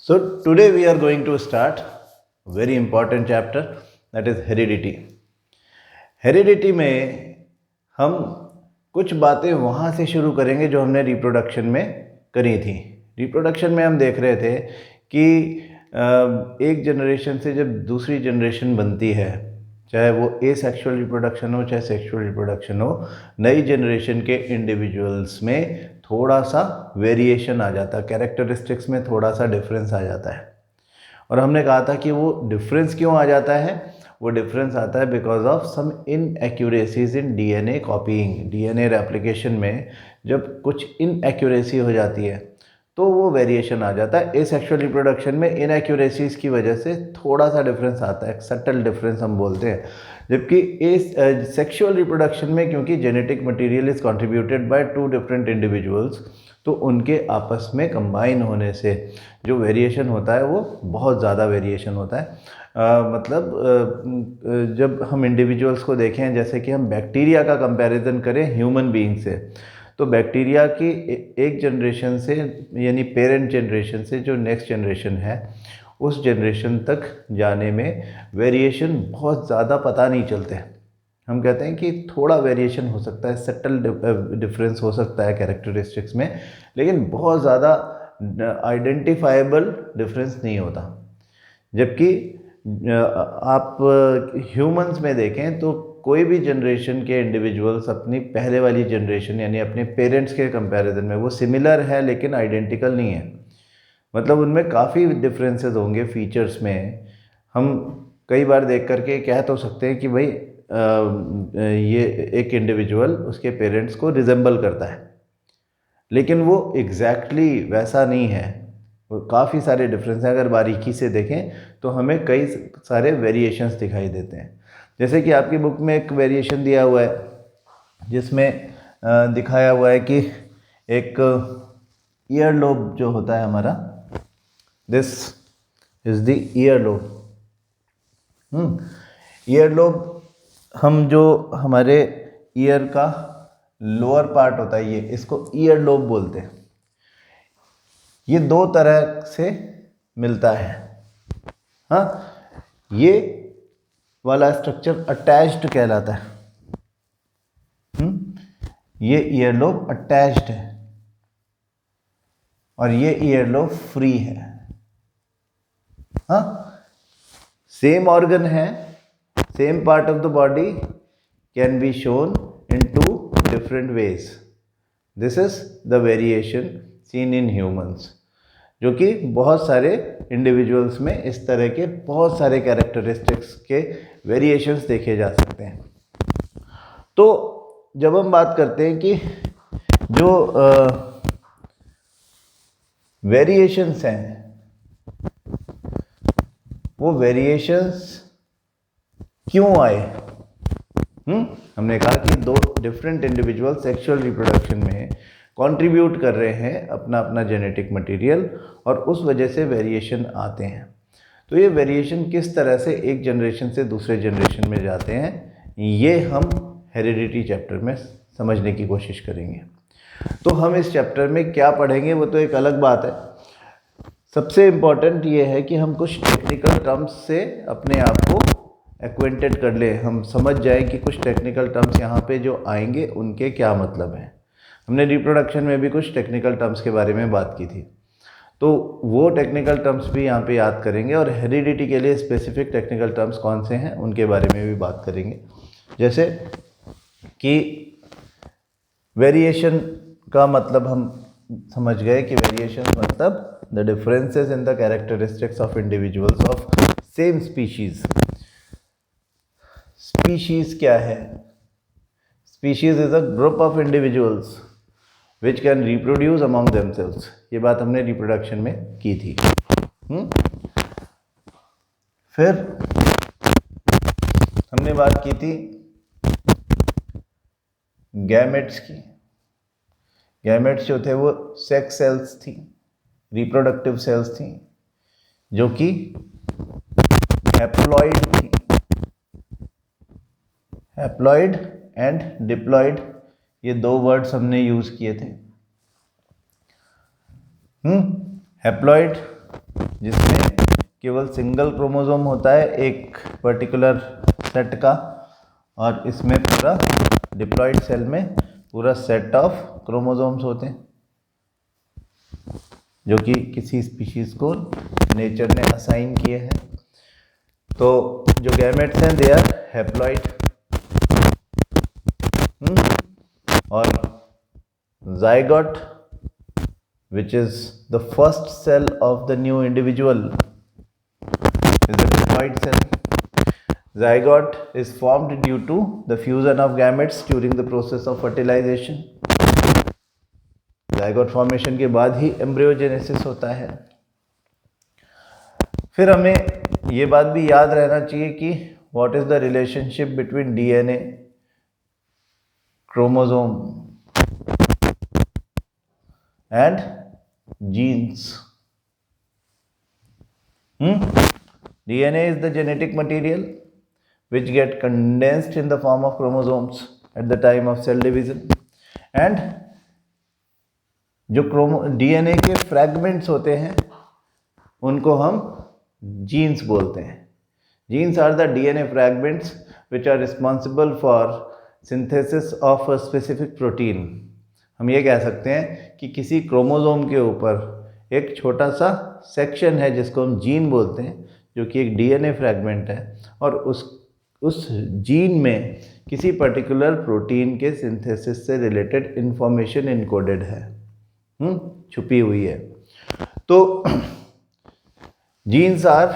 So today we are going to start a very important chapter, that is heredity. Heredity में हम कुछ बातें वहाँ से शुरू करेंगे जो हमने रिप्रोडक्शन में करी थी। रिप्रोडक्शन में हम देख रहे थे कि एक जनरेशन से जब दूसरी जनरेशन बनती है, चाहे वो एसेक्सुअल रिप्रोडक्शन हो चाहे सेक्सुअल रिप्रोडक्शन हो, नई जनरेशन के इंडिविजुअल्स में थोड़ा सा वेरिएशन आ जाता है, कैरेक्टरिस्टिक्स में थोड़ा सा डिफरेंस आ जाता है। और हमने कहा था कि वो डिफरेंस क्यों आ जाता है, वो डिफरेंस आता है because of some inaccuracies in DNA copying. DNA replication में जब कुछ इनएक्यूरेसी हो जाती है तो वो वेरिएशन आ जाता है। एसेक्सुअल रिप्रोडक्शन में इनएक्यूरेसीज की वजह से थोड़ा सा डिफरेंस आता है, सटल डिफरेंस हम बोलते हैं। जबकि सेक्सुअल रिप्रोडक्शन में क्योंकि genetic material is contributed by two different individuals, तो उनके आपस में कंबाइन होने से जो वेरिएशन होता है वो बहुत ज़्यादा वेरिएशन होता है। जब हम इंडिविजुअल्स को देखें, जैसे कि हम बैक्टीरिया का कंपैरिजन करें ह्यूमन बीइंग से, तो बैक्टीरिया की एक जनरेशन से यानी पेरेंट जनरेशन से जो नेक्स्ट जनरेशन है उस जनरेशन तक जाने में वेरिएशन बहुत ज़्यादा पता नहीं चलते। हम कहते हैं कि थोड़ा वेरिएशन हो सकता है, सटल डिफरेंस हो सकता है कैरेक्टरिस्टिक्स में, लेकिन बहुत ज़्यादा आइडेंटिफाइबल डिफरेंस नहीं होता। जबकि आप ह्यूमंस में देखें तो कोई भी जनरेशन के इंडिविजुअल्स अपनी पहले वाली जनरेशन यानी अपने पेरेंट्स के कंपैरिजन में वो सिमिलर है लेकिन आइडेंटिकल नहीं है। मतलब उनमें काफ़ी डिफरेंसेस होंगे फीचर्स में। हम कई बार देख करके कह तो सकते हैं कि भाई ये एक इंडिविजुअल उसके पेरेंट्स को रिजेंबल करता है, लेकिन वो एग्जैक्टली वैसा नहीं है। वो काफ़ी सारे डिफरेंस हैं। अगर बारीकी से देखें तो हमें कई सारे वेरिएशंस दिखाई देते हैं। जैसे कि आपकी बुक में एक वेरिएशन दिया हुआ है जिसमें दिखाया हुआ है कि एक ईयर लोब जो होता है हमारा, this is the ear lobe. Ear lobe हम जो हमारे ईयर का लोअर पार्ट होता है, ये इसको ईयर लोब बोलते हैं। ये दो तरह से मिलता है। हाँ, ये वाला स्ट्रक्चर अटैच्ड कहलाता है। ये ईयर लोब अटैच्ड है और ये ईयर लोब फ्री है। हाँ, सेम ऑर्गन है, same part of the body can be shown in two different ways. This is the variation seen in humans, जो कि बहुत सारे इंडिविजुअल्स में इस तरह के बहुत सारे कैरेक्टरिस्टिक्स के वेरिएशंस देखे जा सकते हैं। तो जब हम बात करते हैं कि जो वेरिएशंस हैं, वो वेरिएशंस क्यों आए? हमने कहा कि दो डिफरेंट इंडिविजुअल सेक्सुअल रिप्रोडक्शन में कंट्रीब्यूट कर रहे हैं अपना अपना जेनेटिक मटेरियल और उस वजह से वेरिएशन आते हैं। तो ये वेरिएशन किस तरह से एक जनरेशन से दूसरे जनरेशन में जाते हैं, ये हम हेरिडिटी चैप्टर में समझने की कोशिश करेंगे। तो हम इस चैप्टर में क्या पढ़ेंगे वो तो एक अलग बात है। सबसे इम्पॉर्टेंट ये है कि हम कुछ टेक्निकल टर्म्स से अपने आप को एक्वेंटेड कर लें, हम समझ जाएं कि कुछ टेक्निकल टर्म्स यहाँ पे जो आएंगे उनके क्या मतलब हैं। हमने रिप्रोडक्शन में भी कुछ टेक्निकल टर्म्स के बारे में बात की थी, तो वो टेक्निकल टर्म्स भी यहाँ पे याद करेंगे और हेरिडिटी के लिए स्पेसिफिक टेक्निकल टर्म्स कौन से हैं उनके बारे में भी बात करेंगे। जैसे कि वेरिएशन का मतलब हम समझ गए कि वेरिएशन मतलब the differences in the characteristics of individuals of same species. Species क्या है? Species is a group of individuals which can reproduce among themselves. ये बात हमने रिप्रोडक्शन में की थी। फिर हमने बात की थी गैमेट्स की। गैमेट्स जो थे वो सेक्स सेल्स थी, रिप्रोडक्टिव सेल्स थी, जो कि हैप्लॉइड थी। हैप्लॉइड एंड डिप्लॉइड, ये दो वर्ड्स हमने यूज किए थे। हैप्लॉइड जिसमें केवल सिंगल क्रोमोसोम होता है एक पर्टिकुलर सेट का, और इसमें पूरा डिप्लॉयड सेल में पूरा सेट ऑफ क्रोमोसोम्स होते हैं जो कि किसी स्पीशीज को नेचर ने असाइन किए हैं। तो जो गैमेट्स हैं दे आर हैप्लॉइड, और zygote, which is the first cell of the new individual, is a diploid cell. Zygote is formed due to the fusion of gametes during the process of fertilization. zygote formation के बाद ही embryogenesis होता है। फिर हमें ये बात भी याद रहना चाहिए कि what is the relationship between DNA, chromosome and genes. DNA is the genetic material which get condensed in the form of chromosomes at the time of cell division, and जो DNA के fragments होते हैं उनको हम genes बोलते हैं। Genes are the DNA fragments which are responsible for synthesis of a specific protein. हम ये कह सकते हैं कि किसी क्रोमोसोम के ऊपर एक छोटा सा सेक्शन है जिसको हम जीन बोलते हैं, जो कि एक डीएनए फ्रैगमेंट है, और उस जीन में किसी पर्टिकुलर प्रोटीन के सिंथेसिस से रिलेटेड इंफॉर्मेशन इनकोडेड है, छुपी हुई है। तो genes are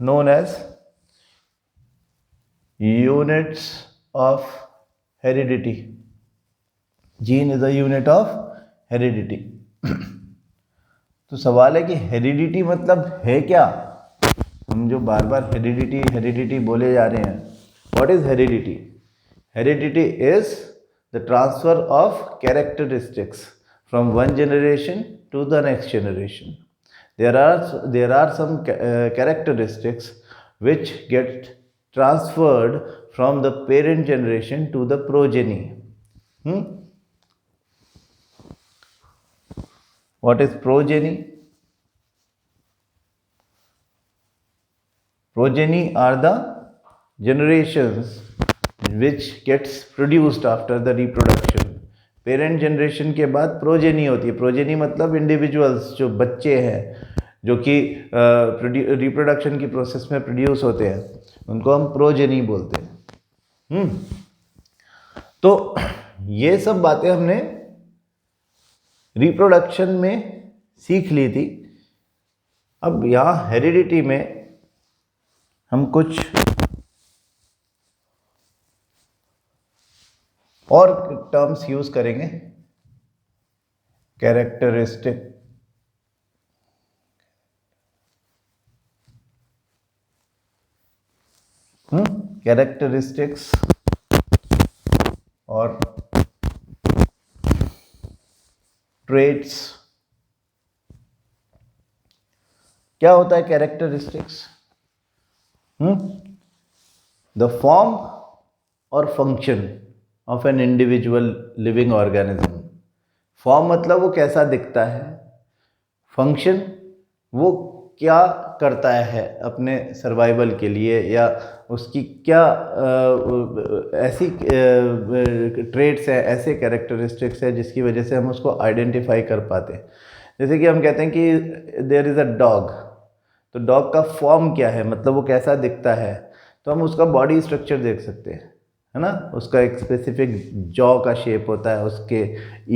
known as units of heredity. Gene is a unit of heredity. तो सवाल है कि हेरिडिटी मतलब है क्या? हम जो बार बार हेरिडिटी बोले जा रहे हैं, what is heredity? Heredity is the transfer of characteristics from one generation to the next generation. There are some characteristics which get transferred from the parent generation to the progeny. What is progeny? Progeny are the generations which gets produced after the reproduction. Parent generation के बाद progeny होती है। Progeny मतलब individuals, जो बच्चे हैं जो कि रिप्रोडक्शन की प्रोसेस में प्रोड्यूस होते हैं, उनको हम प्रोजेनी बोलते हैं। तो ये सब बातें हमने रिप्रोडक्शन में सीख ली थी। अब यहाँ हेरिडिटी में हम कुछ और टर्म्स यूज करेंगे। कैरेक्टरिस्टिक, कैरेक्टरिस्टिक्स और ट्रेट्स। क्या होता है कैरेक्टरिस्टिक्स? द फॉर्म और function of an individual living organism. Form मतलब वो कैसा दिखता है, फंक्शन वो क्या करता है अपने सर्वाइवल के लिए, या उसकी क्या ऐसी ट्रेट्स है, ऐसे कैरेक्टरिस्टिक्स है जिसकी वजह से हम उसको आइडेंटिफाई कर पाते हैं। जैसे कि हम कहते हैं कि देयर इज़ अ डॉग, तो डॉग का फॉर्म क्या है, मतलब वो कैसा दिखता है, तो हम उसका बॉडी स्ट्रक्चर देख सकते हैं, है ना। उसका एक स्पेसिफिक जॉ का शेप होता है, उसके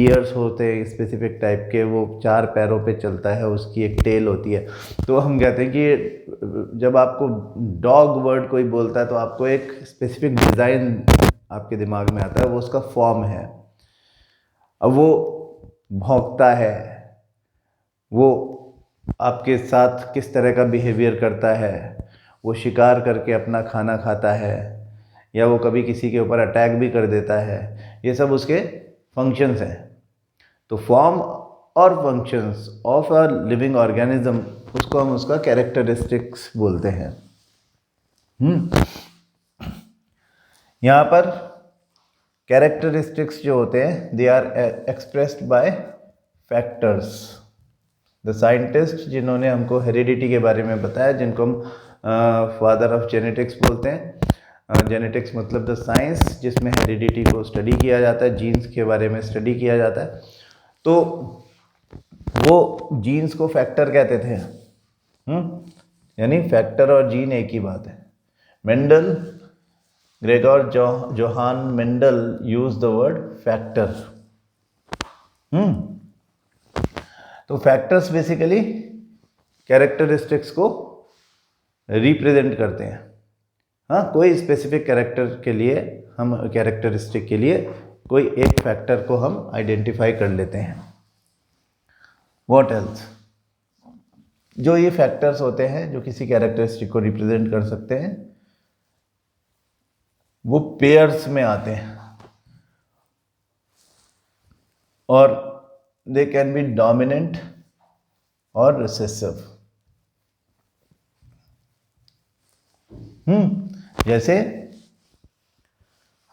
ईयर्स होते हैं स्पेसिफिक टाइप के, वो 4 पैरों पे चलता है, उसकी एक टेल होती है। तो हम कहते हैं कि जब आपको डॉग वर्ड कोई बोलता है तो आपको एक स्पेसिफिक डिज़ाइन आपके दिमाग में आता है, वो उसका फॉर्म है। अब वो भौंकता है, वो आपके साथ किस तरह का बिहेवियर करता है, वो शिकार करके अपना खाना खाता है, या वो कभी किसी के ऊपर अटैक भी कर देता है, ये सब उसके फंक्शंस हैं। तो फॉर्म और functions of a living organism, उसको हम उसका कैरेक्टरिस्टिक्स बोलते हैं। यहाँ पर कैरेक्टरिस्टिक्स जो होते हैं, they are expressed by factors. The scientist जिन्होंने हमको हेरिडिटी के बारे में बताया, जिनको हम फादर ऑफ जेनेटिक्स बोलते हैं। जेनेटिक्स मतलब द साइंस जिसमें हेरिडिटी को स्टडी किया जाता है, जीन्स के बारे में स्टडी किया जाता है। तो वो जीन्स को फैक्टर कहते थे, यानी फैक्टर और जीन एक ही बात है। Mendel, Gregor Johan Mendel use the word factor. तो फैक्टर्स बेसिकली कैरेक्टरिस्टिक्स को रिप्रेजेंट करते हैं। हाँ, कोई स्पेसिफिक कैरेक्टर के लिए हम कैरेक्टरिस्टिक के लिए कोई एक फैक्टर को हम आइडेंटिफाई कर लेते हैं। What else? जो ये फैक्टर्स होते हैं जो किसी कैरेक्टरिस्टिक को रिप्रेजेंट कर सकते हैं, वो पेयर्स में आते हैं और दे कैन बी डोमिनेंट और रिसेसिव। जैसे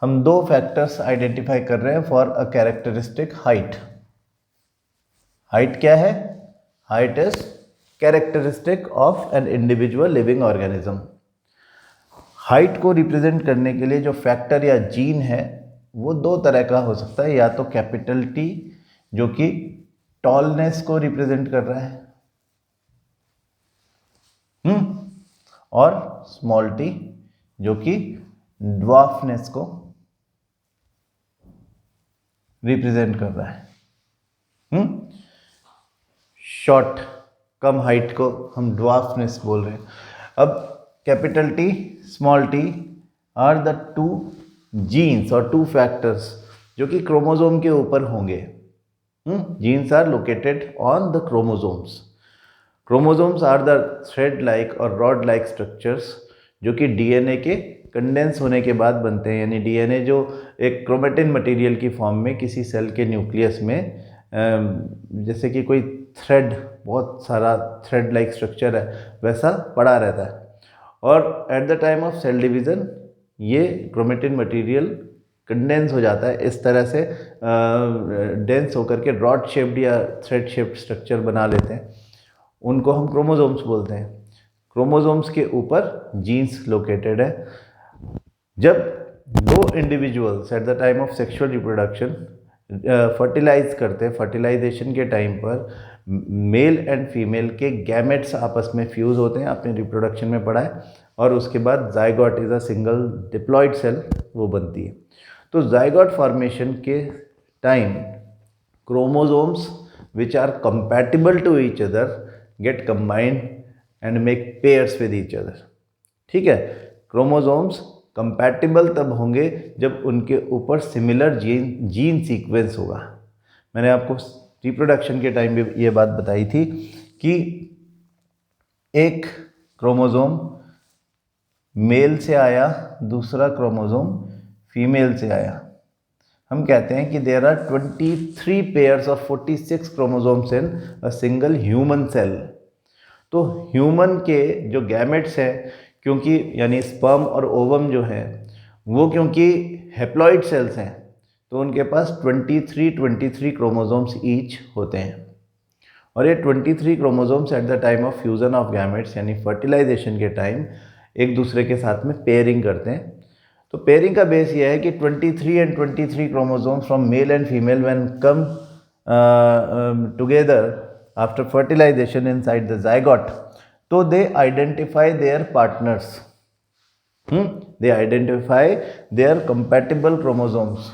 हम दो फैक्टर्स आइडेंटिफाई कर रहे हैं for a characteristic height. Height क्या है? Height is characteristic of an individual living organism. Height को रिप्रेजेंट करने के लिए जो फैक्टर या जीन है वो दो तरह का हो सकता है, या तो कैपिटल टी जो कि टॉलनेस को रिप्रेजेंट कर रहा है, और स्मॉल टी जो कि ड्वार्फनेस को रिप्रेजेंट कर रहा है। शॉर्ट, कम हाइट को हम ड्वार्फनेस बोल रहे हैं। अब capital T, small T are the two genes और टू फैक्टर्स जो कि क्रोमोसोम के ऊपर होंगे। Genes are located on the chromosomes. Chromosomes are the thread like और रॉड लाइक स्ट्रक्चर्स जो कि डीएनए के कंडेंस होने के बाद बनते हैं। यानी डीएनए जो एक क्रोमेटिन मटेरियल की फॉर्म में किसी सेल के न्यूक्लियस में जैसे कि कोई थ्रेड, बहुत सारा थ्रेड लाइक स्ट्रक्चर है, वैसा पड़ा रहता है। और at the time of cell division ये क्रोमेटिन मटेरियल कंडेंस हो जाता है, इस तरह से डेंस होकर के रॉड शेप्ड या थ्रेड शेप्ड स्ट्रक्चर बना लेते हैं। उनको हम क्रोमोसोम्स बोलते हैं। क्रोमोसोम्स के ऊपर जीन्स लोकेटेड है। जब दो individuals at the time of sexual reproduction fertilize करते हैं, फर्टिलाइजेशन के टाइम पर मेल एंड फीमेल के गैमेट्स आपस में फ्यूज़ होते हैं, आपने रिप्रोडक्शन में पढ़ा है, और उसके बाद zygote is a single diploid cell वो बनती है। तो जाइगोट फॉर्मेशन के time chromosomes which are compatible to each other get combined and make pairs with each other. ठीक है, क्रोमोसोम्स कंपैटिबल तब होंगे जब उनके ऊपर सिमिलर जीन सीक्वेंस होगा। मैंने आपको रिप्रोडक्शन के टाइम भी ये बात बताई थी कि एक क्रोमोसोम मेल से आया, दूसरा क्रोमोसोम फीमेल से आया। हम कहते हैं कि there are 23 pairs of 46 chromosomes in a single human cell. तो ह्यूमन के जो गैमेट्स हैं, क्योंकि यानी स्पर्म और ओवम जो है वो क्योंकि हैप्लॉइड सेल्स हैं, तो उनके पास 23 क्रोमोसोम्स ईच होते हैं। और ये 23 chromosomes eight the time of fusion of gametes यानी फर्टिलाइजेशन के टाइम एक दूसरे के साथ में पेयरिंग करते हैं। तो पेयरिंग का बेस ये है कि 23 and 23 chromosomes from male and female when come together after fertilization inside the zygote, तो they identify their partners. They identify their compatible chromosomes.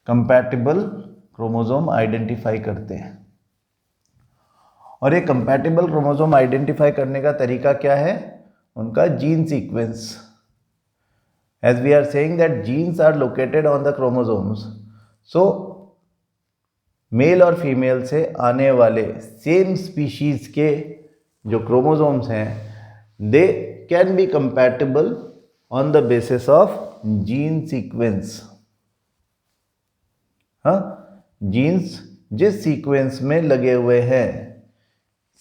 Compatible chromosome identify करते हैं। और ये कंपैटिबल क्रोमोसोम आइडेंटिफाई करने का तरीका क्या है? उनका gene sequence. As we are saying that genes are located on the chromosomes, so male और फीमेल से आने वाले सेम स्पीशीज के जो क्रोमोसोम्स हैं they can be compatible on the basis of gene sequence. हाँ, जीन्स जिस सीक्वेंस में लगे हुए हैं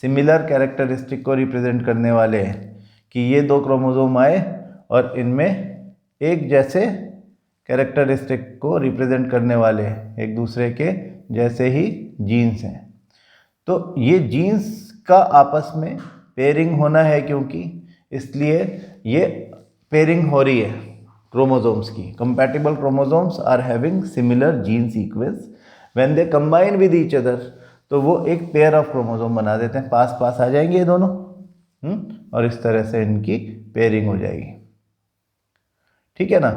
सिमिलर कैरेक्टरिस्टिक को रिप्रेजेंट करने वाले कि ये दो क्रोमोसोम आए और इनमें एक जैसे कैरेक्टरिस्टिक को रिप्रेजेंट करने वाले एक दूसरे के जैसे ही जीन्स हैं। तो ये जीन्स का आपस में पेयरिंग होना है, क्योंकि इसलिए ये पेयरिंग हो रही है क्रोमोसोम्स की। Compatible chromosomes are having similar gene sequence, when they combine with each other, तो वो एक पेयर ऑफ क्रोमोसोम बना देते हैं, पास पास आ जाएंगे ये दोनों, और इस तरह से इनकी पेयरिंग हो जाएगी। ठीक है ना।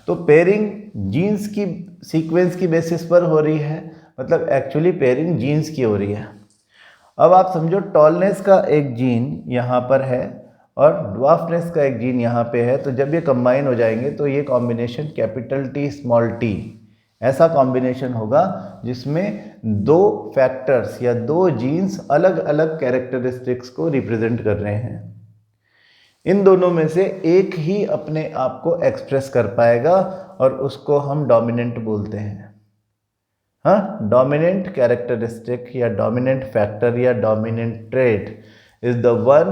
तो पेयरिंग जीन्स की सीक्वेंस की बेसिस पर हो रही है, मतलब एक्चुअली पेयरिंग जीन्स की हो रही है। अब आप समझो टॉलनेस का एक जीन यहाँ पर है और ड्वार्फनेस का एक जीन यहाँ पे है, तो जब ये कंबाइन हो जाएंगे तो ये combination capital T small T ऐसा कॉम्बिनेशन होगा जिसमें दो फैक्टर्स या दो जीन्स अलग अलग कैरेक्टरिस्टिक्स को रिप्रेजेंट कर रहे हैं। इन दोनों में से एक ही अपने आप को एक्सप्रेस कर पाएगा और उसको हम डोमिनेंट बोलते हैं। हाँ, डोमिनेंट कैरेक्टरिस्टिक या डोमिनेंट फैक्टर या dominant trait is the one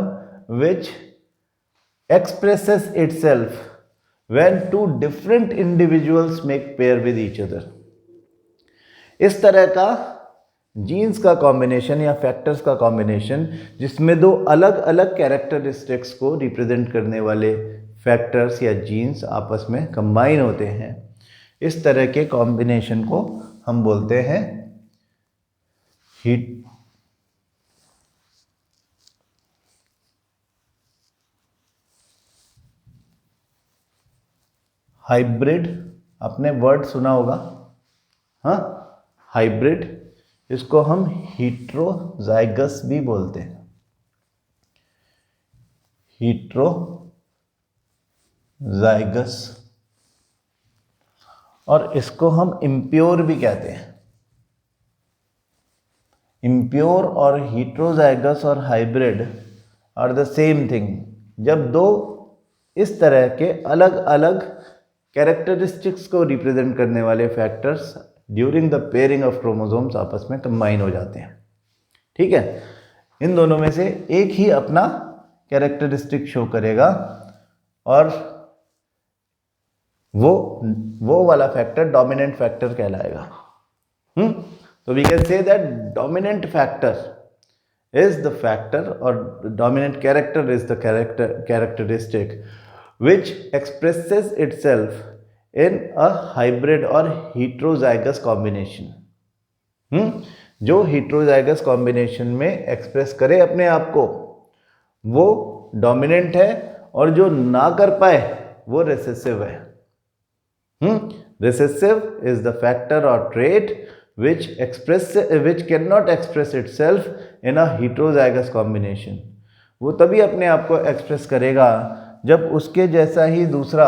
which expresses itself when two different individuals make pair with each other। इस तरह का जीन्स का कॉम्बिनेशन या फैक्टर्स का कॉम्बिनेशन जिसमें दो अलग अलग कैरेक्टरिस्टिक्स को रिप्रेजेंट करने वाले फैक्टर्स या जीन्स आपस में कंबाइन होते हैं, इस तरह के कॉम्बिनेशन को हम बोलते हैं हाइब्रिड। आपने वर्ड सुना होगा, हाँ, हाइब्रिड। इसको हम हीट्रोजाइगस भी बोलते हैं, हीट्रोजाइगस। और इसको हम इम्प्योर भी कहते हैं। इम्प्योर और हीट्रोजाइगस और hybrid are the same thing. जब दो इस तरह के अलग अलग कैरेक्टरिस्टिक्स को रिप्रेजेंट करने वाले factors during the pairing of chromosomes आपस में कंबाइन हो जाते हैं। ठीक है, इन दोनों में से एक ही अपना कैरेक्टरिस्टिक शो करेगा और वो वाला फैक्टर डोमिनेंट फैक्टर कहलाएगा। तो we can say that dominant factor is the factor और dominant character is the characteristic which expresses itself in a hybrid or heterozygous combination। जो heterozygous combination में एक्सप्रेस करे अपने आप को वो डोमिनेंट है, और जो ना कर पाए वो रिसेसिव है। रिसेसिव इज द फैक्टर और trait which cannot express itself in a heterozygous combination। वो तभी अपने आप को एक्सप्रेस करेगा जब उसके जैसा ही दूसरा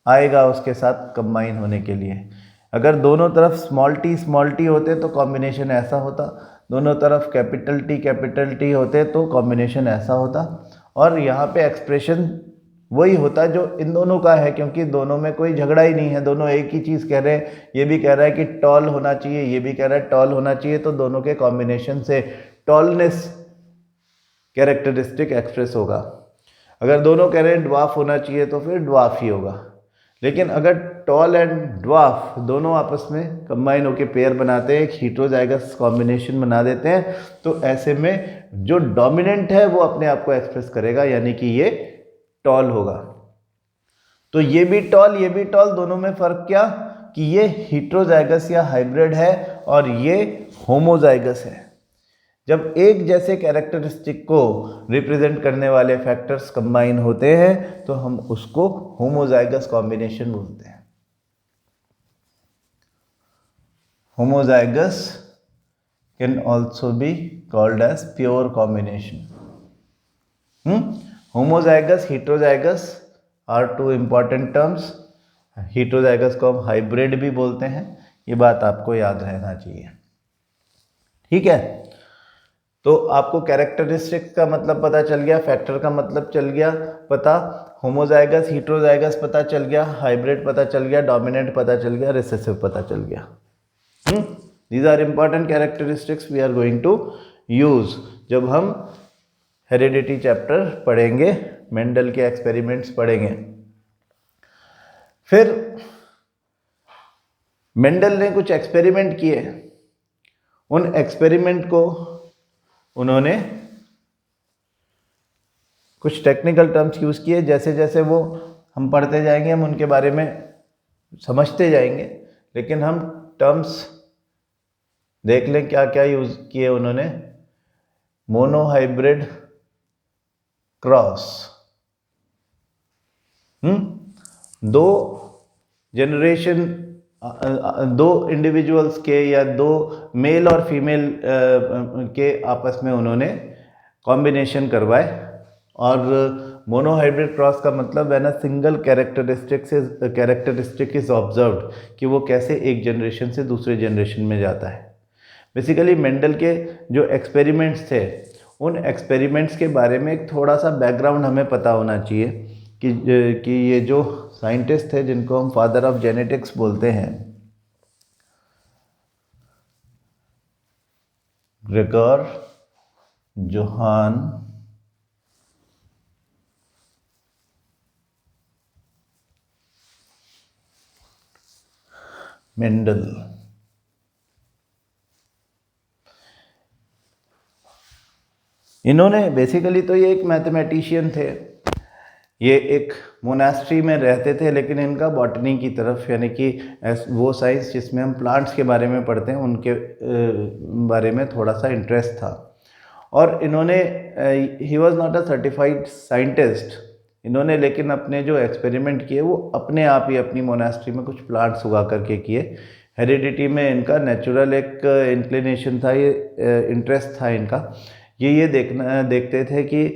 आएगा उसके साथ कंबाइन होने के लिए। अगर दोनों तरफ स्मॉल टी होते तो कॉम्बिनेशन ऐसा होता, दोनों तरफ कैपिटल टी होते तो कॉम्बिनेशन ऐसा होता, और यहाँ पे एक्सप्रेशन वही होता जो इन दोनों का है, क्योंकि दोनों में कोई झगड़ा ही नहीं है। दोनों एक ही चीज़ कह रहे हैं, ये भी कह रहा है कि टॉल होना चाहिए, ये भी कह रहा है टॉल होना चाहिए, तो दोनों के कॉम्बिनेशन से टॉलनेस कैरेक्टरिस्टिक एक्सप्रेस होगा। अगर दोनों कह रहे हैं ड्वार्फ होना चाहिए तो फिर ड्वार्फ ही होगा। लेकिन अगर टॉल एंड ड्वार्फ दोनों आपस में कंबाइन होकर पेयर बनाते हैं, एक हीट्रोजाइगस कॉम्बिनेशन बना देते हैं, तो ऐसे में जो डोमिनेंट है वो अपने आप को एक्सप्रेस करेगा, यानी कि ये टॉल होगा। तो ये भी टॉल, दोनों में फर्क क्या कि ये हीट्रोजाइगस या हाइब्रिड है और ये होमोजाइगस है। जब एक जैसे कैरेक्टरिस्टिक को रिप्रेजेंट करने वाले फैक्टर्स कंबाइन होते हैं तो हम उसको होमोजाइगस कॉम्बिनेशन बोलते हैं। Homozygous can also be called as pure combination. Homozygous, heterozygous are two important terms. heterozygous को हम हाइब्रिड भी बोलते हैं, ये बात आपको याद रहना चाहिए। ठीक है, तो आपको कैरेक्टरिस्टिक का मतलब पता चल गया, फैक्टर का मतलब चल गया पता, होमोजाइगस हीट्रोजाइगस पता चल गया, हाइब्रिड पता चल गया, डोमिनेंट पता चल गया, रिसेसिव पता चल गया। These are important characteristics we are going to use जब हम हेरिडिटी चैप्टर पढ़ेंगे, मेंडल के एक्सपेरिमेंट्स पढ़ेंगे। फिर मेंडल ने कुछ एक्सपेरिमेंट किए। उन एक्सपेरिमेंट को उन्होंने कुछ टेक्निकल टर्म्स यूज़ किए, जैसे जैसे वो हम पढ़ते जाएंगे हम उनके बारे में समझते जाएंगे, लेकिन हम टर्म्स देख लें क्या क्या यूज़ किए उन्होंने। मोनोहाइब्रिड क्रॉस, दो जनरेशन, दो इंडिविजुअल्स के या दो मेल और फीमेल के आपस में उन्होंने कॉम्बिनेशन करवाए। और मोनोहाइब्रिड क्रॉस का मतलब when a single characteristic is observed, कि वो कैसे एक जनरेशन से दूसरे जनरेशन में जाता है। बेसिकली मेंडल के जो एक्सपेरिमेंट्स थे, उन एक्सपेरिमेंट्स के बारे में एक थोड़ा सा बैकग्राउंड हमें पता होना चाहिए कि ये जो साइंटिस्ट थे जिनको हम फादर ऑफ जेनेटिक्स बोलते हैं, ग्रेगर जोहान मेंडल, इन्होंने बेसिकली तो ये एक मैथमेटिशियन थे। ये एक मोनास्ट्री में रहते थे, लेकिन इनका बॉटनी की तरफ, यानी कि वो साइंस जिसमें हम प्लांट्स के बारे में पढ़ते हैं उनके बारे में थोड़ा सा इंटरेस्ट था। और इन्होंने he was not a certified scientist, इन्होंने लेकिन अपने जो एक्सपेरिमेंट किए वो अपने आप ही अपनी मोनास्ट्री में कुछ प्लांट्स उगा करके किए। हेरिडिटी में इनका नेचुरल एक इंक्लिनेशन था, ये इंटरेस्ट था इनका। ये देखते थे कि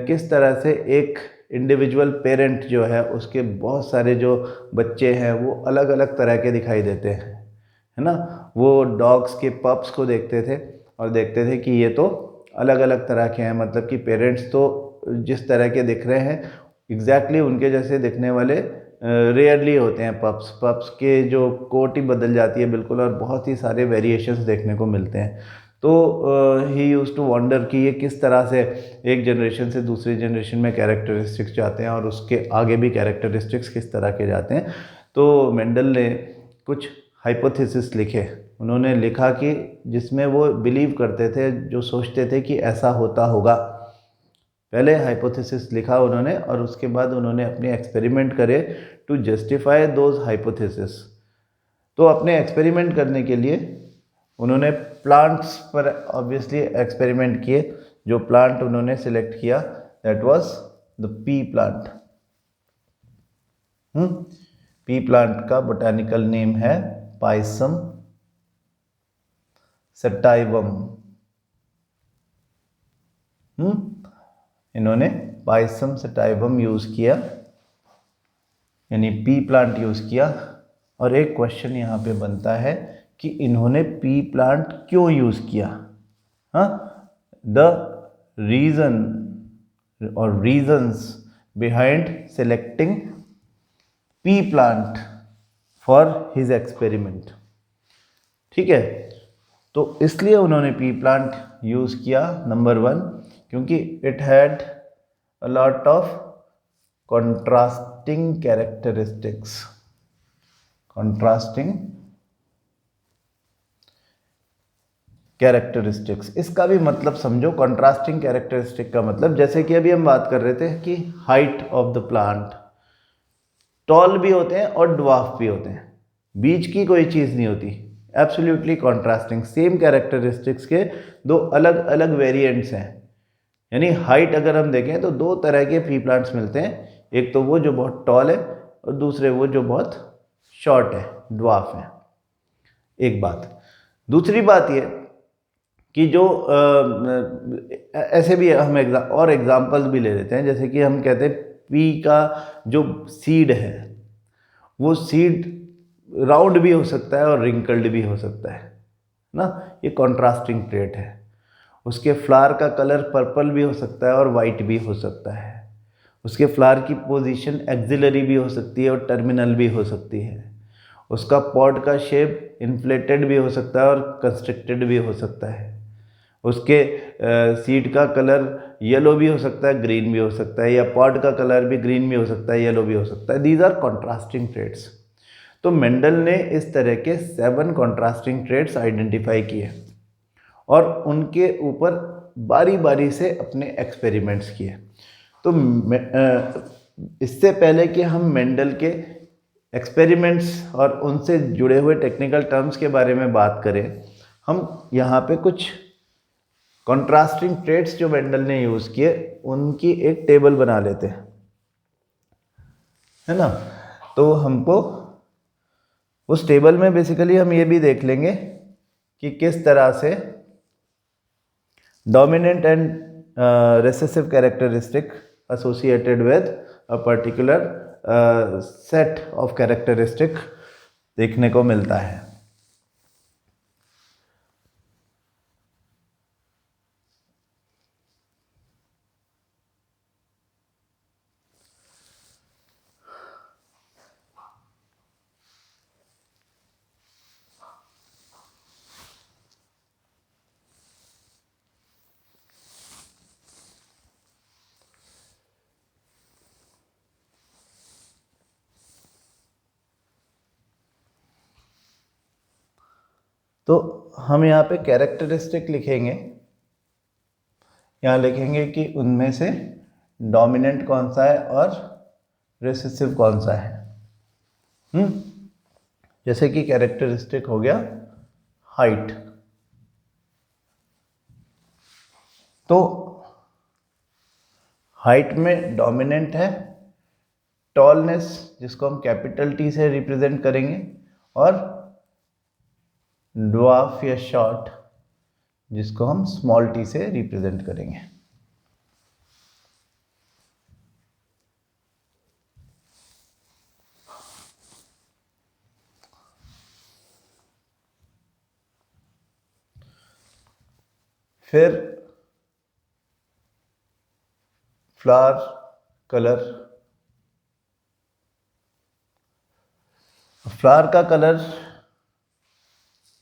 किस तरह से एक इंडिविजुअल पेरेंट जो है उसके बहुत सारे जो बच्चे हैं वो अलग अलग तरह के दिखाई देते हैं, है ना। वो डॉग्स के पप्स को देखते थे और देखते थे कि ये तो अलग अलग तरह के हैं, मतलब कि पेरेंट्स तो जिस तरह के दिख रहे हैं एग्जैक्टली उनके जैसे दिखने वाले रेयरली होते हैं। पप्स के जो कोट ही बदल जाती है बिल्कुल, और बहुत ही सारे वेरिएशंस देखने को मिलते हैं। तो ही यूज़ टू वंडर कि ये किस तरह से एक जनरेशन से दूसरी जनरेशन में कैरेक्टरिस्टिक्स जाते हैं और उसके आगे भी कैरेक्टरिस्टिक्स किस तरह के जाते हैं। तो मेंडल ने कुछ हाइपोथेसिस लिखे। उन्होंने लिखा कि जिसमें वो बिलीव करते थे, जो सोचते थे कि ऐसा होता होगा। पहले हाइपोथेसिस लिखा उन्होंने और उसके बाद उन्होंने अपने एक्सपेरिमेंट करे टू जस्टिफाई दोज हाइपोथेसिस। तो अपने एक्सपेरिमेंट करने के लिए उन्होंने प्लांट्स पर ऑब्वियसली एक्सपेरिमेंट किए। जो प्लांट उन्होंने सिलेक्ट किया that was the P plant. P plant का बोटानिकल नेम है पाइसम सेटाइवम। इन्होंने पाइसम सेटाइवम यूज किया, यानी पी प्लांट यूज किया। और एक क्वेश्चन यहाँ पे बनता है कि इन्होंने पी प्लांट क्यों यूज किया। द रीजन और reasons behind selecting P plant for his experiment. ठीक है, तो इसलिए उन्होंने पी प्लांट यूज किया। नंबर 1, क्योंकि it had a lot of contrasting characteristics. Contrasting characteristics, इसका भी मतलब समझो। कॉन्ट्रास्टिंग कैरेक्टरिस्टिक का मतलब, जैसे कि अभी हम बात कर रहे थे कि height of the plant, tall भी होते हैं और ड्वार्फ भी होते हैं, बीच की कोई चीज़ नहीं होती। एब्सोल्युटली कॉन्ट्रास्टिंग, सेम कैरेक्टरिस्टिक्स के दो अलग अलग वेरिएंट्स हैं। यानी हाइट अगर हम देखें तो दो तरह के पी प्लांट्स मिलते हैं, एक तो वो जो बहुत टॉल है और दूसरे वो जो बहुत शॉर्ट है, ड्वार्फ है। एक बात। दूसरी बात ये कि जो ऐसे भी हम एग्जाम्पल्स भी ले लेते हैं, जैसे कि हम कहते हैं पी का जो सीड है वो सीड राउंड भी हो सकता है और रिंकल्ड भी हो सकता है ना। ये कॉन्ट्रास्टिंग ट्रेट है। उसके फ्लावर का कलर पर्पल भी हो सकता है और वाइट भी हो सकता है। उसके फ्लावर की पोजीशन एक्सिलरी भी हो सकती है और टर्मिनल भी हो सकती है। उसका पॉड का शेप इन्फ्लेटेड भी हो सकता है और कंस्ट्रिक्टेड भी हो सकता है। उसके सीड का कलर येलो भी हो सकता है, ग्रीन भी हो सकता है, या पॉड का कलर भी ग्रीन भी हो सकता है, येलो भी हो सकता है। These are contrasting traits. तो मेंडल ने इस तरह के 7 कॉन्ट्रास्टिंग ट्रेड्स आइडेंटिफाई किए और उनके ऊपर बारी बारी से अपने एक्सपेरिमेंट्स किए। तो इससे पहले कि हम मेंडल के एक्सपेरिमेंट्स और उनसे जुड़े हुए टेक्निकल टर्म्स के बारे में बात करें, हम यहाँ पे कुछ कॉन्ट्रास्टिंग ट्रेड्स जो मेंडल ने यूज़ किए उनकी एक टेबल बना लेते हैं, है ना। तो हमको उस टेबल में बेसिकली हम ये भी देख लेंगे कि किस तरह से dominant and recessive characteristic associated with a particular set of characteristic देखने को मिलता है। तो हम यहाँ पे कैरेक्टरिस्टिक लिखेंगे, यहाँ लिखेंगे कि उनमें से डोमिनेंट कौन सा है और रिसेसिव कौन सा है। जैसे कि कैरेक्टरिस्टिक हो गया हाइट। तो हाइट में डोमिनेंट है टॉलनेस, जिसको हम कैपिटल टी से रिप्रेजेंट करेंगे, और ड्वार्फ या शॉर्ट, जिसको हम स्मॉल टी से रिप्रेजेंट करेंगे। फिर फ्लावर कलर। फ्लावर का कलर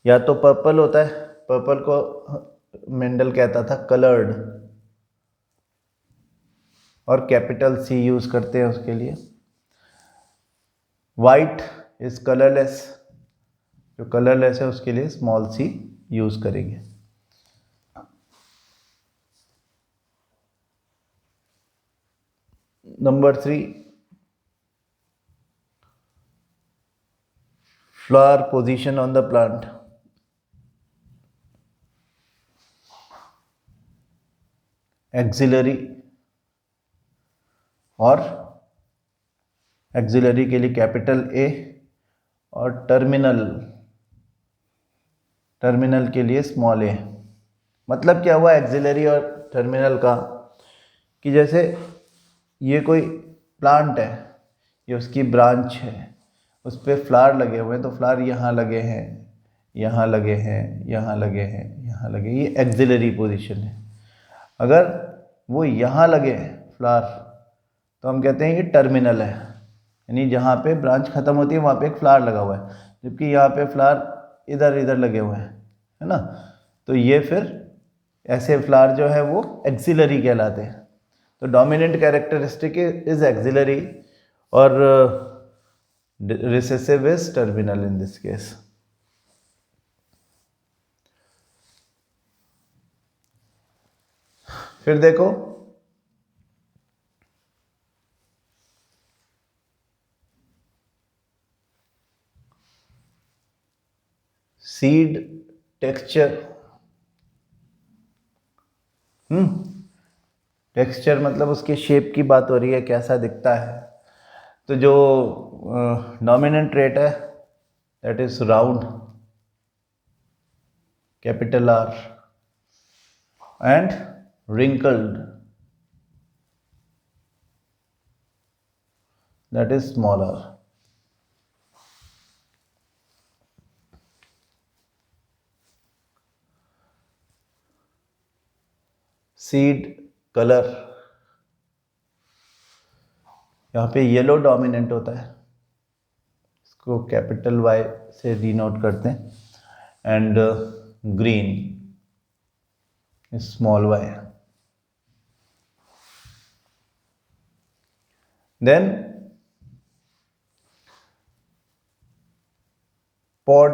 या तो पर्पल होता है, पर्पल को मेंडल कहता था कलर्ड, और कैपिटल सी यूज करते हैं उसके लिए। वाइट इज कलरलेस, जो कलरलेस है उसके लिए स्मॉल सी यूज करेंगे। Number 3, flower position on the plant. Axillary, और एक्सिलरी के लिए कैपिटल ए, और टर्मिनल, टर्मिनल के लिए स्मॉल ए। मतलब क्या हुआ एक्सिलरी और टर्मिनल का, कि जैसे ये कोई प्लांट है, ये उसकी ब्रांच है, उस पर फ्लावर लगे हुए हैं, तो फ्लावर यहाँ लगे हैं, यहाँ लगे हैं, यहाँ लगे हैं, यहाँ लगे, ये एक्सिलरी पोजीशन है। अगर वो यहाँ लगे फ्लावर तो हम कहते हैं ये टर्मिनल है, यानी जहाँ पे ब्रांच खत्म होती है वहाँ पे एक फ्लावर लगा हुआ है, जबकि यहाँ पे फ्लावर इधर इधर लगे हुए हैं, है ना। तो ये फिर ऐसे फ्लावर जो है वो एक्सिलरी कहलाते हैं। तो डोमिनेंट कैरेक्टरिस्टिक इज एक्सिलरी और recessive is terminal in this case. फिर देखो सीड टेक्सचर। टेक्सचर मतलब उसके शेप की बात हो रही है, कैसा दिखता है। तो जो डोमिनेंट ट्रेट है that is round, capital R, and wrinkled, that is smaller. Seed colour, यहाँ पे येलो डोमिनेंट होता है, इसको कैपिटल वाई से डिनोट करते हैं, and green small y. Then pod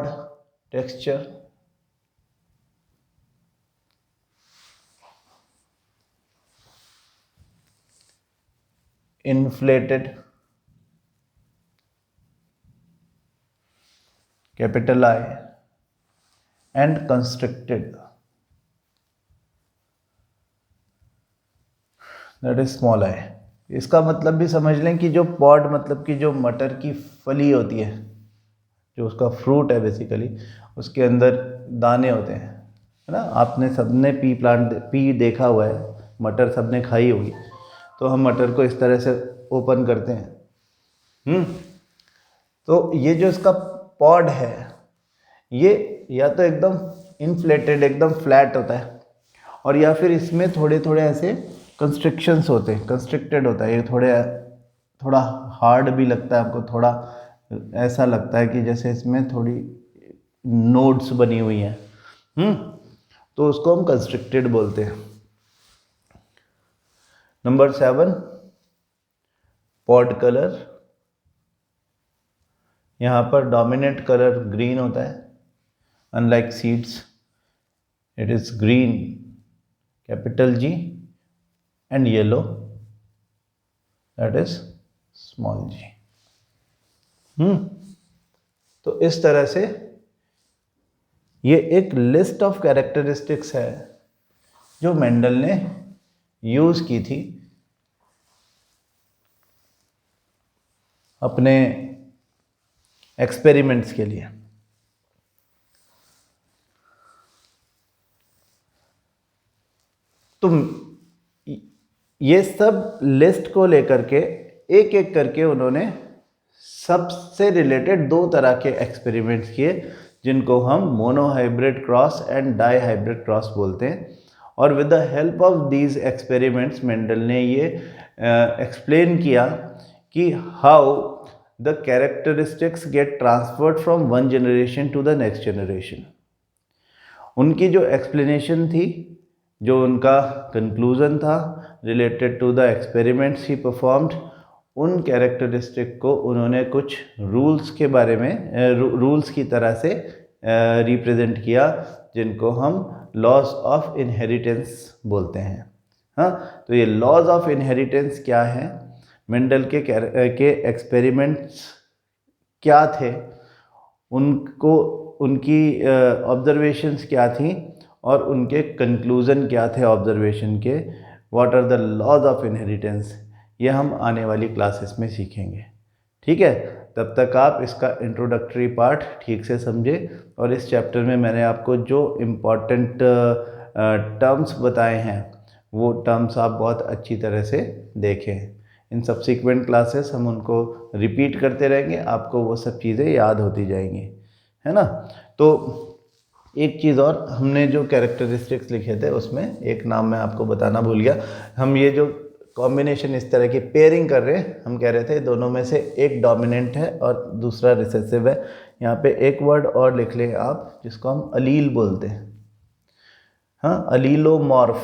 texture, inflated, capital I, and constricted, that is small I. इसका मतलब भी समझ लें कि जो पॉड मतलब कि जो मटर की फली होती है, जो उसका फ्रूट है बेसिकली, उसके अंदर दाने होते हैं, है ना। आपने सबने पी देखा हुआ है, मटर सबने खाई होगी। तो हम मटर को इस तरह से ओपन करते हैं। तो ये जो इसका पॉड है, ये या तो एकदम इन्फ्लेटेड, एकदम फ्लैट होता है, और या फिर इसमें थोड़े थोड़े ऐसे कंस्ट्रिक्शंस होते हैं, कंस्ट्रिक्टेड होता है। ये थोड़ा हार्ड भी लगता है आपको, थोड़ा ऐसा लगता है कि जैसे इसमें थोड़ी नोड्स बनी हुई हैं। तो उसको हम कंस्ट्रिक्टेड बोलते हैं। Number 7, pod colour. यहाँ पर डोमिनेंट कलर ग्रीन होता है, unlike seeds it is green, capital G, and yellow, that is small g। तो इस तरह से ये एक लिस्ट ऑफ कैरेक्टरिस्टिक्स है जो मेंडल ने यूज की थी अपने एक्सपेरिमेंट्स के लिए। तो ये सब लिस्ट को लेकर के एक एक करके उन्होंने सबसे रिलेटेड 2 तरह के एक्सपेरिमेंट्स किए, जिनको हम monohybrid cross and dihybrid cross बोलते हैं। और with the help of these experiments Mendel ने ये एक्सप्लेन किया कि how the characteristics get transferred from one generation to the next generation. उनकी जो एक्सप्लेनेशन थी, जो उनका कंक्लूजन था related to the experiments he performed, उन कैरेक्टरिस्टिक को उन्होंने कुछ रूल्स के बारे में रूल्स की तरह से रिप्रेजेंट किया, जिनको हम लॉज ऑफ इनहेरिटेंस बोलते हैं। हाँ, तो ये लॉज ऑफ इनहेरिटेंस क्या है, मेंडल के एक्सपेरिमेंट्स क्या थे, उनकी ऑब्जर्वेशंस क्या थी, और उनके कंक्लूज़न क्या थे ऑब्जर्वेशन के, what are the laws of inheritance, ये हम आने वाली क्लासेस में सीखेंगे। ठीक है, तब तक आप इसका इंट्रोडक्टरी पार्ट ठीक से समझे, और इस चैप्टर में मैंने आपको जो इम्पॉर्टेंट टर्म्स बताए हैं वो टर्म्स आप बहुत अच्छी तरह से देखें। इन सब्सिक्वेंट क्लासेस हम उनको रिपीट करते रहेंगे, आपको वो सब चीज़ें याद होती जाएंगी, है ना। तो एक चीज़ और, हमने जो कैरेक्टरिस्टिक्स लिखे थे उसमें एक नाम मैं आपको बताना भूल गया। हम ये जो कॉम्बिनेशन इस तरह की पेयरिंग कर रहे हैं, हम कह रहे थे दोनों में से एक डोमिनेंट है और दूसरा रिसेसिव है। यहाँ पे एक वर्ड और लिख लें आप, जिसको हम अलील बोलते हैं। हाँ, अलीलोमॉर्फ,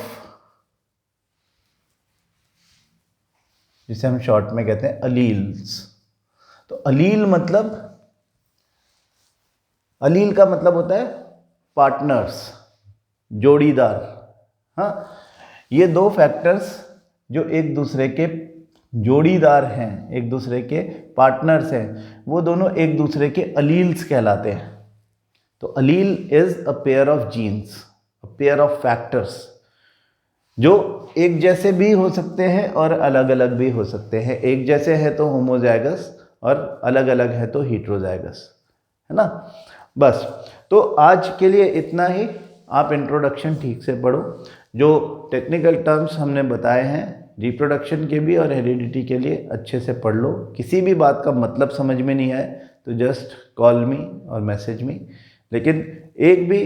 जिसे हम शॉर्ट में कहते हैं अलील्स। तो अलील का मतलब होता है पार्टनर्स, जोड़ीदार। हाँ, ये 2 फैक्टर्स जो एक दूसरे के जोड़ीदार हैं, एक दूसरे के पार्टनर्स हैं, वो दोनों एक दूसरे के अलील्स कहलाते हैं। तो allele is a pair of genes, a pair of factors, जो एक जैसे भी हो सकते हैं और अलग अलग भी हो सकते हैं। एक जैसे है तो होमोजाइगस, और अलग अलग है तो हीट्रोजाइगस, है ना। बस, तो आज के लिए इतना ही। आप इंट्रोडक्शन ठीक से पढ़ो, जो टेक्निकल टर्म्स हमने बताए हैं रिप्रोडक्शन के भी और हेरिडिटी के लिए अच्छे से पढ़ लो। किसी भी बात का मतलब समझ में नहीं आए तो जस्ट कॉल मी और मैसेज मी, लेकिन एक भी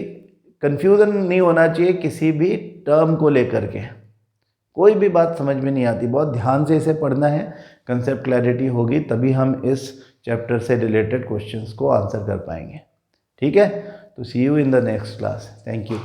कंफ्यूजन नहीं होना चाहिए किसी भी टर्म को लेकर के। कोई भी बात समझ में नहीं आती, बहुत ध्यान से इसे पढ़ना है, कंसेप्ट क्लैरिटी होगी तभी हम इस चैप्टर से रिलेटेड क्वेश्चंस को आंसर कर पाएंगे। ठीक है, तो see you in the next class. Thank you.